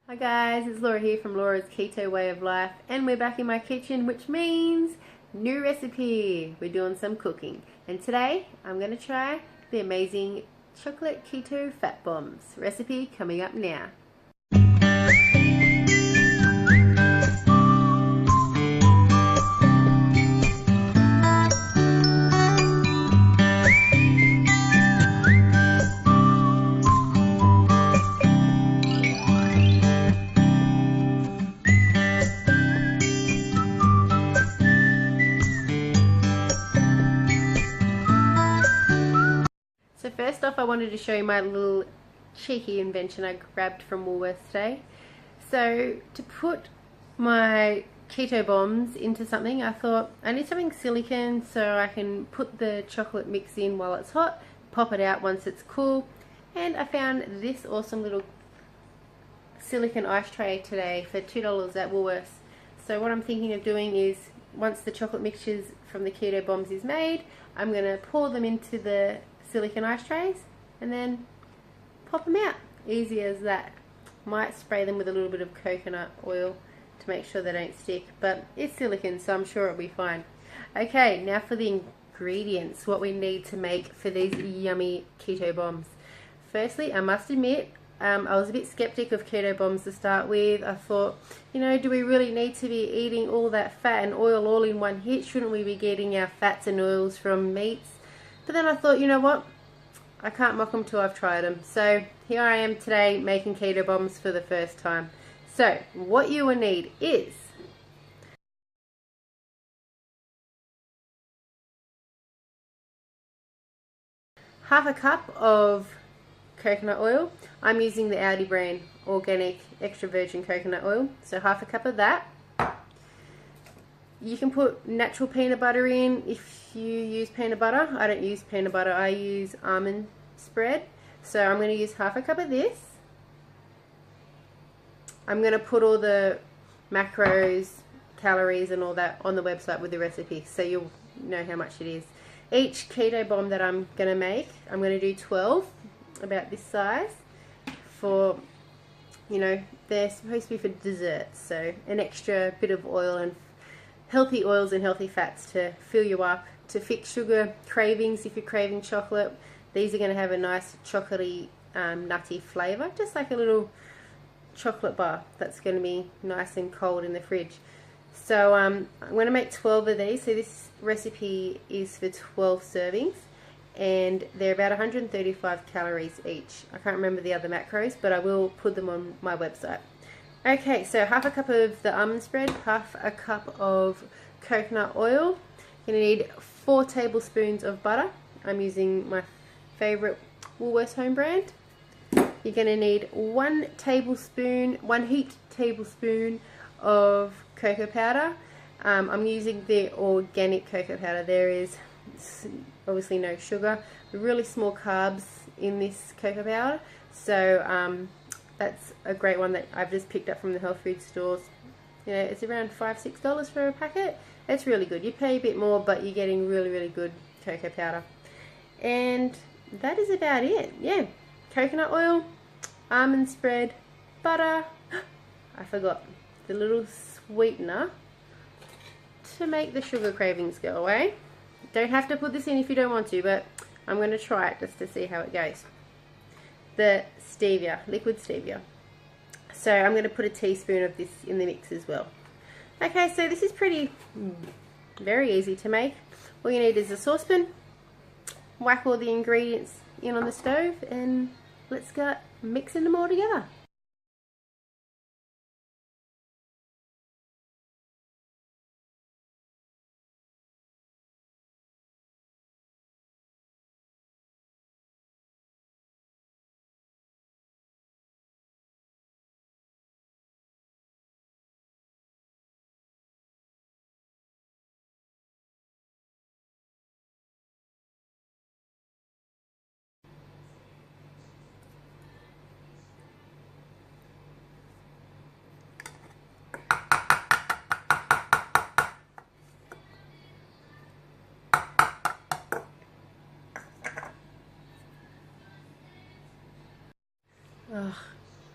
Hi guys, it's Laura here from Laura's Keto Way of Life, and we're back in my kitchen, which means new recipe. We're doing some cooking, and today I'm going to try the amazing chocolate keto fat bombs recipe coming up now. So first off, I wanted to show you my little cheeky invention I grabbed from Woolworths today. So to put my keto bombs into something, I thought I need something silicone so I can put the chocolate mix in while it's hot, pop it out once it's cool, and I found this awesome little silicone ice tray today for $2 at Woolworths. So what I'm thinking of doing is, once the chocolate mixtures from the keto bombs is made, I'm going to pour them into the silicone ice trays and then pop them out. Easy as that. Might spray them with a little bit of coconut oil to make sure they don't stick, but it's silicone, so I'm sure it'll be fine. Okay, now for the ingredients, what we need to make for these yummy keto bombs. Firstly, I must admit, I was a bit skeptic of keto bombs to start with. I thought, do we really need to be eating all that fat and oil all in one hit? Shouldn't we be getting our fats and oils from meats? But then I thought, you know what? I can't mock them till I've tried them. So here I am today making keto bombs for the first time. So what you will need is half a cup of coconut oil. I'm using the Audi brand organic extra virgin coconut oil, so half a cup of that. You can put natural peanut butter in if you use peanut butter. I don't use peanut butter, I use almond spread. So I'm going to use half a cup of this. I'm going to put all the macros, calories and all that on the website with the recipe, so you'll know how much it is. Each keto bomb that I'm going to make, I'm going to do 12, about this size, for, they're supposed to be for desserts, so an extra bit of oil and healthy oils and healthy fats to fill you up, to fix sugar cravings if you're craving chocolate. These are going to have a nice chocolatey, nutty flavour, just like a little chocolate bar that's going to be nice and cold in the fridge. So I'm going to make 12 of these. So this recipe is for 12 servings, and they're about 135 calories each. I can't remember the other macros, but I will put them on my website. Okay, so half a cup of the almond spread, half a cup of coconut oil. You're going to need 4 tablespoons of butter. I'm using my favourite Woolworths home brand. You're going to need 1 heaped tablespoon of cocoa powder. I'm using the organic cocoa powder. There is obviously no sugar, really small carbs in this cocoa powder. So that's a great one that I've just picked up from the health food stores. It's around $5-6 for a packet. It's really good. You pay a bit more, but you're getting really, really good cocoa powder. And that is about it. Yeah, coconut oil, almond spread, butter. I forgot the little sweetener to make the sugar cravings go away. Don't have to put this in if you don't want to, but I'm going to try it just to see how it goes. The stevia, liquid stevia. So I'm going to put a teaspoon of this in the mix as well. Okay, so this is very easy to make. All you need is a saucepan. Whack all the ingredients in on the stove, and let's go mixing them all together.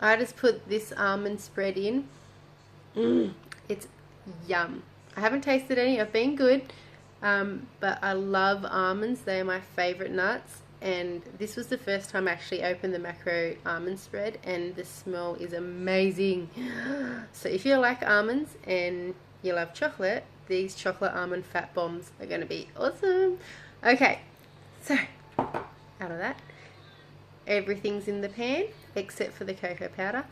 I just put this almond spread in. It's yum. I haven't tasted any. I've been good, but I love almonds. They are my favorite nuts, and this was the first time I actually opened the macro almond spread, and the smell is amazing. So if you like almonds and you love chocolate, these chocolate almond fat bombs are going to be awesome. Okay, so out of that, everything's in the pan except for the cocoa powder.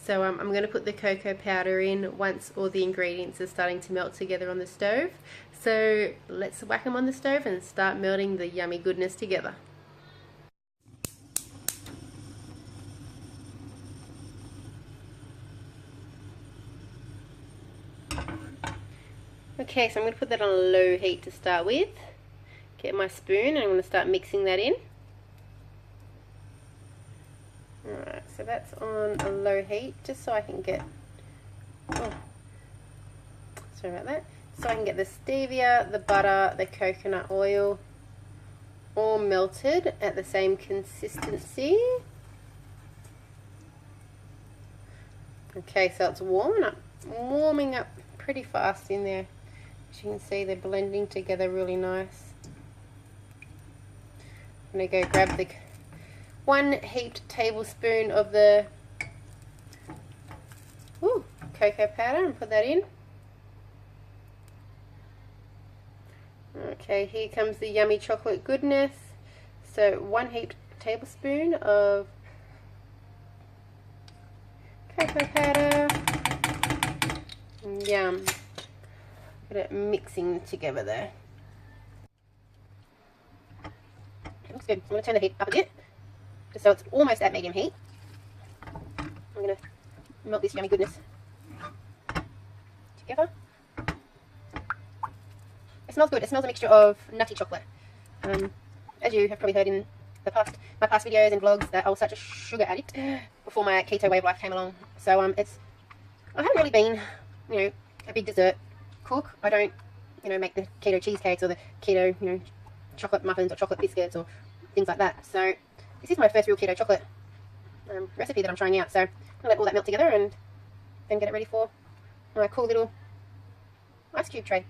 So I'm going to put the cocoa powder in once all the ingredients are starting to melt together on the stove. So let's whack them on the stove and start melting the yummy goodness together. Okay, so I'm going to put that on a low heat to start with. Get my spoon and I'm going to start mixing that in. Alright, so that's on a low heat just so I can get, sorry about that, so I can get the stevia, the butter, the coconut oil all melted at the same consistency. Okay, so it's warming up pretty fast in there. As you can see, they're blending together really nice. I'm going to go grab the 1 heaped tablespoon of the cocoa powder and put that in. Okay, here comes the yummy chocolate goodness. So 1 heaped tablespoon of cocoa powder. Yum. Get it mixing together there. It looks good. I'm going to turn the heat up a bit, just so it's almost at medium heat. I'm going to melt this yummy goodness together. It smells good. It smells a mixture of nutty chocolate. As you have probably heard in my past videos and vlogs, that I was such a sugar addict before my keto way of life came along. So I haven't really been, a big dessert cook. I don't, make the keto cheesecakes or the keto, chocolate muffins or chocolate biscuits or things like that. So this is my first real keto chocolate recipe that I'm trying out. So I'm going to let all that melt together and then get it ready for my cool little ice cube tray.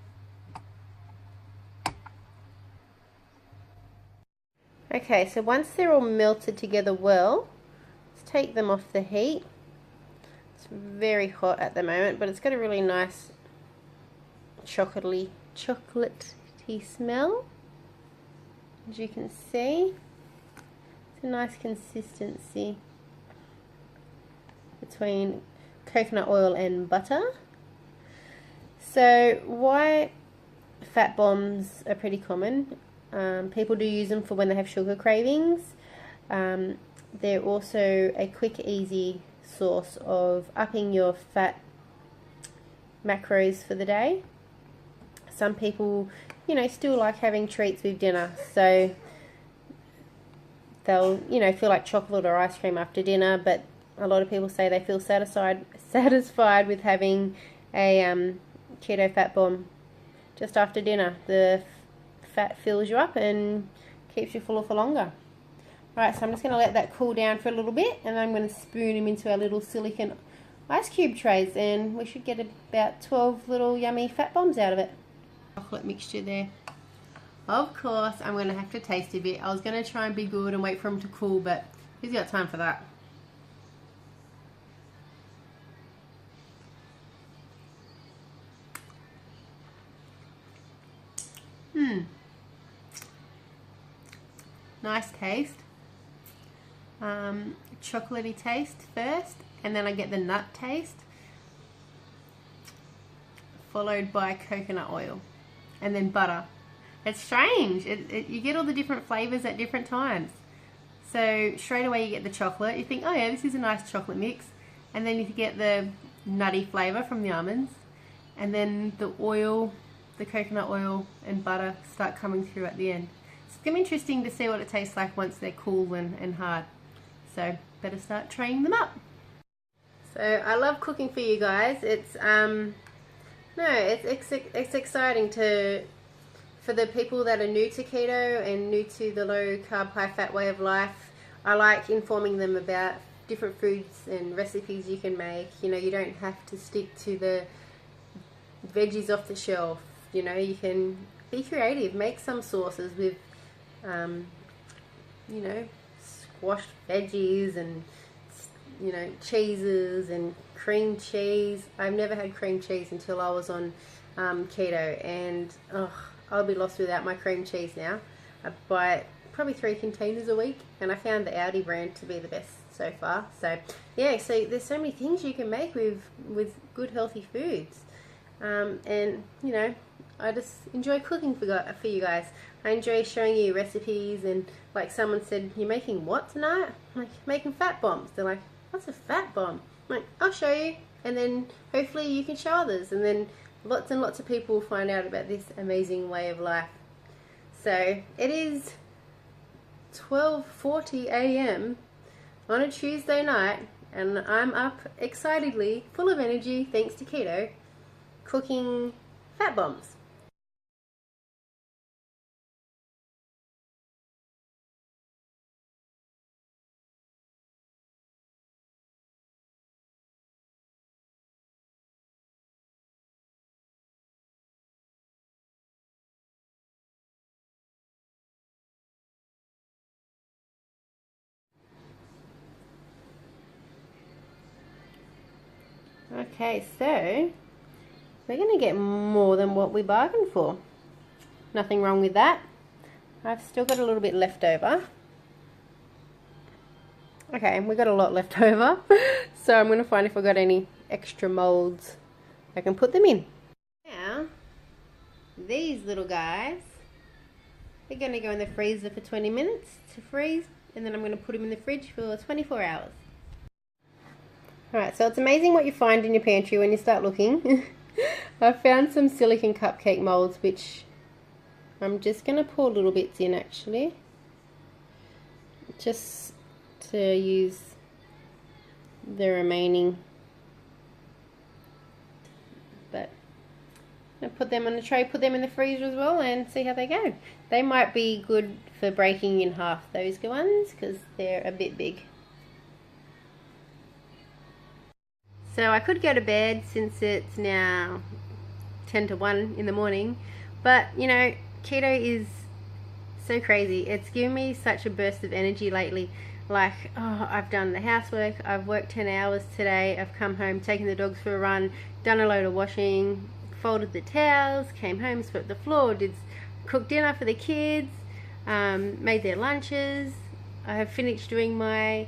Okay, so once they're all melted together well, let's take them off the heat. It's very hot at the moment, but it's got a really nice chocolatey smell. As you can see, it's a nice consistency between coconut oil and butter. So why fat bombs are pretty common. People do use them for when they have sugar cravings. They're also a quick, easy source of upping your fat macros for the day. Some people, still like having treats with dinner, so they'll, feel like chocolate or ice cream after dinner, but a lot of people say they feel satisfied with having a keto fat bomb just after dinner. The fat fills you up and keeps you fuller for longer. Alright, so I'm just going to let that cool down for a little bit, and I'm going to spoon them into our little silicone ice cube trays, and we should get about 12 little yummy fat bombs out of it. Chocolate mixture there. Of course, I'm going to have to taste a bit. I was going to try and be good and wait for them to cool, but who's got time for that? Nice taste. Chocolatey taste first, and then I get the nut taste, followed by coconut oil, and then butter. It's strange. You get all the different flavors at different times. So straight away you get the chocolate. You think, oh yeah, this is a nice chocolate mix, and then you get the nutty flavor from the almonds, and then the oil, the coconut oil and butter start coming through at the end. It's going to be interesting to see what it tastes like once they're cool and hard. So better start trying them up. So I love cooking for you guys. It's it's exciting for the people that are new to keto and new to the low carb, high fat way of life. I like informing them about different foods and recipes you can make. You know, you don't have to stick to the veggies off the shelf. You know, you can be creative, make some sauces with you know, squashed veggies and, you know, cheeses and cream cheese. I've never had cream cheese until I was on keto, and I'll be lost without my cream cheese now. I buy probably 3 containers a week, and I found the Aldi brand to be the best so far. So yeah, so there's so many things you can make with good healthy foods, and you know, I just enjoy cooking for you guys. I enjoy showing you recipes, and like someone said, you're making what tonight? I'm like, making fat bombs. They're like, what's a fat bomb? I'm like, I'll show you, and then hopefully you can show others, and then lots and lots of people will find out about this amazing way of life. So it is 12:40 a.m. on a Tuesday night, and I'm up excitedly, full of energy, thanks to keto, cooking fat bombs. Okay, so we're going to get more than what we bargained for. Nothing wrong with that. I've still got a little bit left over. Okay, we got a lot left over. So I'm going to find if I've got any extra molds I can put them in. Now, these little guys, they're going to go in the freezer for 20 minutes to freeze, and then I'm going to put them in the fridge for 24 hours. Alright, so it's amazing what you find in your pantry when you start looking. I found some silicone cupcake molds, which I'm just going to pour little bits in actually, just to use the remaining. But I'm going to put them on the tray, put them in the freezer as well, and see how they go. They might be good for breaking in half, those ones, because they're a bit big. So I could go to bed since it's now 10 to 1 in the morning, but you know, keto is so crazy. It's given me such a burst of energy lately. Like, oh, I've done the housework, I've worked 10 hours today, I've come home, taken the dogs for a run, done a load of washing, folded the towels, came home, swept the floor, cooked dinner for the kids, made their lunches. I have finished doing my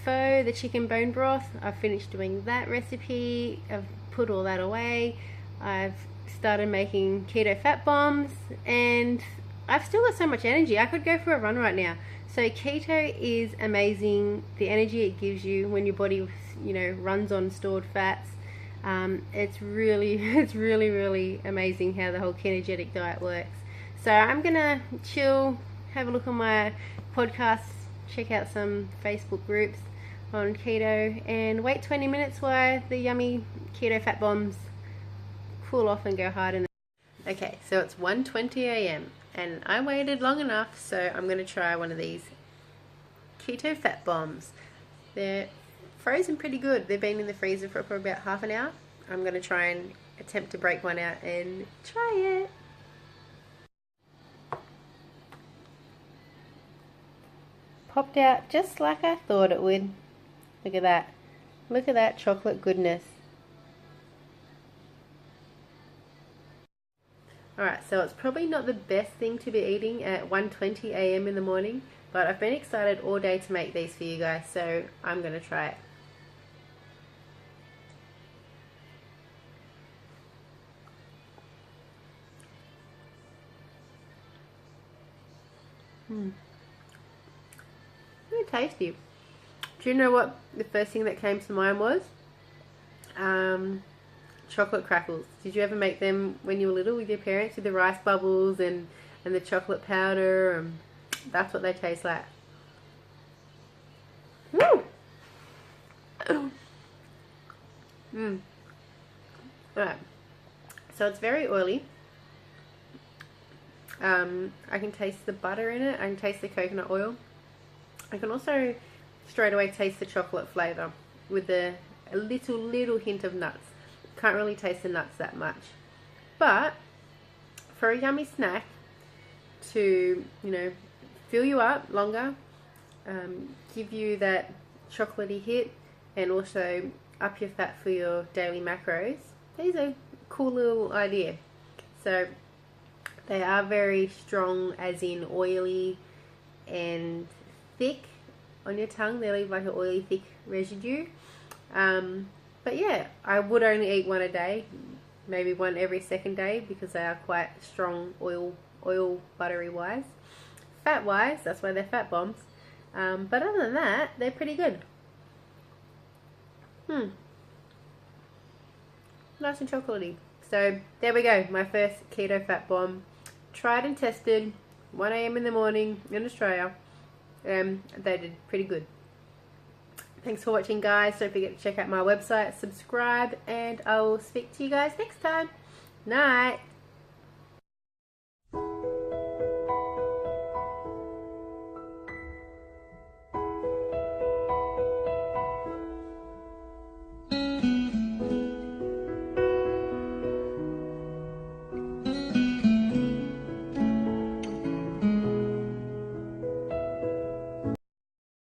pho, the chicken bone broth. I've finished doing that recipe. I've put all that away. I've started making keto fat bombs, and I've still got so much energy. I could go for a run right now. So keto is amazing. The energy it gives you when your body, you know, runs on stored fats. It's really amazing how the whole ketogenic diet works. So I'm gonna chill, have a look on my podcasts, check out some Facebook groups on keto, and wait 20 minutes while the yummy keto fat bombs cool off and go hard in the... Okay, so it's 1:20 a.m. and I waited long enough, so I'm going to try one of these keto fat bombs. They're frozen pretty good. They've been in the freezer for about half an hour. I'm going to try and attempt to break one out and try it. Popped out just like I thought it would. Look at that. Look at that chocolate goodness. Alright, so it's probably not the best thing to be eating at 1:20 a.m. in the morning, but I've been excited all day to make these for you guys, so I'm going to try it. Really tasty. Do you know what the first thing that came to mind was? Chocolate crackles. Did you ever make them when you were little with your parents, with the rice bubbles and the chocolate powder? That's what they taste like. Alright, so it's very oily. I can taste the butter in it. I can taste the coconut oil. I can also straight away taste the chocolate flavour with a little hint of nuts. Can't really taste the nuts that much. But for a yummy snack to, you know, fill you up longer, give you that chocolatey hit, and also up your fat for your daily macros, these are a cool little idea. So they are very strong, as in oily and thick on your tongue. They leave like an oily, thick residue. But yeah, I would only eat one a day, maybe one every second day, because they are quite strong oil buttery wise. Fat wise, that's why they're fat bombs. But other than that, they're pretty good. Nice and chocolatey. So there we go, my first keto fat bomb. Tried and tested, 1 AM in the morning in Australia. They did pretty good. Thanks for watching, guys. Don't forget to check out my website, subscribe, and I will speak to you guys next time. Night.